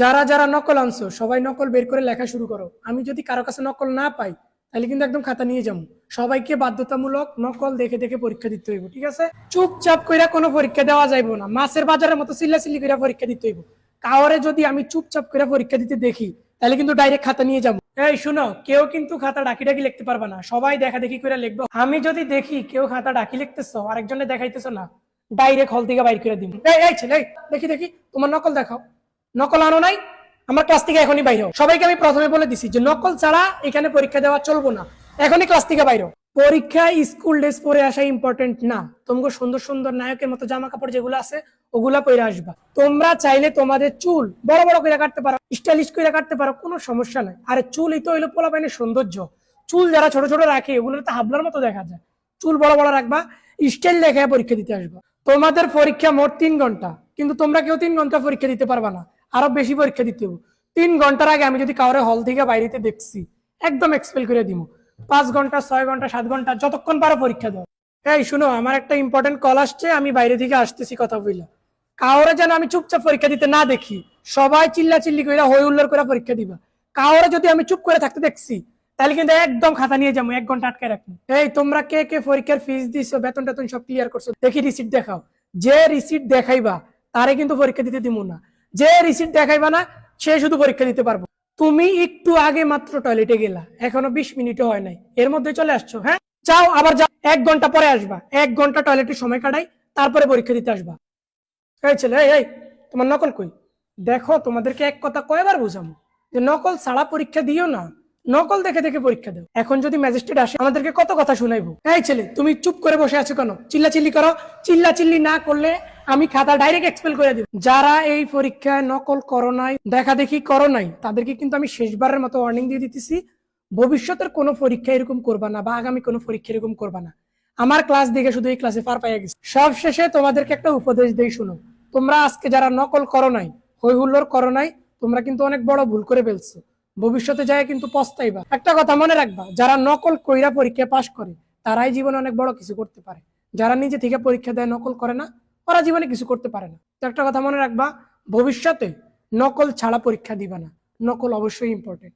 যারা যারা নকল আনছো সবাই নকল বের করে লেখা শুরু করো। আমি যদি কারো কাছে নকল না পাই তাহলে কিন্তু একদম খাতা নিয়ে যাবো। সবাইকে বাধ্যতামূলক নকল দেখে দেখে পরীক্ষা দিতে হইব, ঠিক আছে? চুপচাপ কইরা কোনো পরীক্ষা দেওয়া যাইব না, মাছের বাজারের মতো চিল্লাচিল্লি কইরা পরীক্ষা দিতে হইব। কাউরে যদি আমি চুপচাপ কইরা পরীক্ষা দিতে দেখি তাহলে কিন্তু ডাইরেক্ট খাতা নিয়ে যাবো। এই শুনো, কেউ কিন্তু খাতা ডাকি ডাকি লিখতে পারবে না, সবাই দেখা দেখি করে লিখবো। আমি যদি দেখি কেউ খাতা ডাকি লিখতেছো আরেকজনে দেখাইতেছো না, ডাইরেক্ট হল থেকে বাইর করে দিব। এই ছেলে, দেখি দেখি তোমার নকল দেখাও। নকল আনো নাই? আমার ক্লাস থেকে এখনই বাইরে হও। সবাইকে আমি প্রথমে বলে দিছি যে নকল ছাড়া এখানে পরীক্ষা দেওয়া চলবো না। এখনই ক্লাস থেকে বাইরে হও। পরীক্ষায় স্কুল ড্রেস পরে আসা ইম্পর্টেন্ট না, তোমাকে সুন্দর সুন্দর নায়কের মতো জামা কাপড় যেগুলো আছে ওগুলা পরে আসবা। তোমরা চাইলে তোমাদের চুল বড় বড় করে কাটতে পারো, স্টাইলিশ করে কাটতে পারো, কোনো সমস্যা নাই। আরে চুল এই তো হইলো পোলাপাইনের সৌন্দর্য। চুল যারা ছোট ছোট রাখে ওগুলো তো হাবলার মতো দেখা যায়। চুল বড় বড় রাখবা, স্টাইল দেখে পরীক্ষা দিতে আসবা। তোমাদের পরীক্ষা মোট 3 ঘন্টা, কিন্তু তোমরা কেউ 3 ঘন্টা পরীক্ষা দিতে পারবা না, আরো বেশি পরীক্ষা দিতে হবে। 3 ঘন্টার আগে আমি যদি কাউরে হল থেকে বাইরেতে দেখছি একদম এক্সপেল করে দিব। 5 ঘন্টা, 6 ঘন্টা, 7 ঘন্টা যতক্ষণ পারো পরীক্ষা দাও। এই শুনো, আমার একটা ইম্পর্টেন্ট কল আসছে, আমি বাইরে থেকে আসতেছি, কথা বললাম। কাউরে যেন আমি চুপচাপ পরীক্ষা দিতে না দেখি। সবাই চিল্লা চিল্লি করে হই হুল্লোড় করে পরীক্ষা দিবা। কাউরে যদি আমি চুপ করে থাকতে দেখছি তাহলে কিন্তু একদম খাতা নিয়ে যাবো, 1 ঘন্টা আটকে রাখবো। এই তোমরা কে কে পরীক্ষার ফিস দিছো, বেতন টেতন সব ক্লিয়ার করছো, দেখি রিসিট দেখাও। যে রিসিট দেখাইবা তারে কিন্তু পরীক্ষা দিতে দিব না, যে রিসিট দেখাইবা না সে শুধু পরীক্ষা দিতে পারবো। তুমি একটু আগে মাত্র টয়লেটে গেলা, এখনো 20 মিনিটও হয় নাই, এর মধ্যে চলে আসছো? হ্যাঁ, যাও আবার যাও, 1 ঘন্টা পরে আসবা। 1 ঘন্টা টয়লেটের সময় কাটাই, তারপরে পরীক্ষা দিতে আসবা। এই ছেলে, এই তোমার নকল কই? দেখো, তোমাদেরকে এক কথা কয়বার বুঝাবো যে নকল ছাড়া পরীক্ষা দিও না, নকল দেখে দেখে পরীক্ষা দাও। এখন যদি ম্যাজিস্ট্রেট আসে আমাদেরকে কত কথা শুনাইবো। এই ছেলে, তুমি চুপ করে বসে আছো কেন? চিল্লা চিল্লি করো। চিল্লা চিল্লি না করলে আমি খাতা ডাইরেক্ট এক্সপেল করে দিব। যারা এই পরীক্ষায় নকল করো নাই, দেখা দেখি করো নাই, তাদেরকে কিন্তু আমি শেষবারের মতো ওয়ার্নিং দিয়ে দিতেছি, ভবিষ্যতের কোনো পরীক্ষা এরকম করবা না, বা আগামী কোনো পরীক্ষা এরকম করবা না। আমার ক্লাস দেখে শুধু এই ক্লাসে পার পাইয়া গেছে। সব শেষে তোমাদেরকে একটা উপদেশ দেই, শুনো। তোমরা আজকে যারা নকল করো নাই, হই হুল্লোড় করো নাই, তোমরা কিন্তু অনেক বড় ভুল করে ফেলছো। ভবিষ্যতে যায় কিন্তু পস্তাইবা। একটা কথা মনে রাখবা, যারা নকল কইরা পরীক্ষা পাশ করে তারাই জীবনে অনেক বড় কিছু করতে পারে। যারা নিজে থেকে পরীক্ষা দেয়, নকল করে না, ওরা জীবনে কিছু করতে পারে না। তো একটা কথা মনে রাখবা, ভবিষ্যতে নকল ছাড়া পরীক্ষা দিবা না। নকল অবশ্যই ইম্পর্টেন্ট।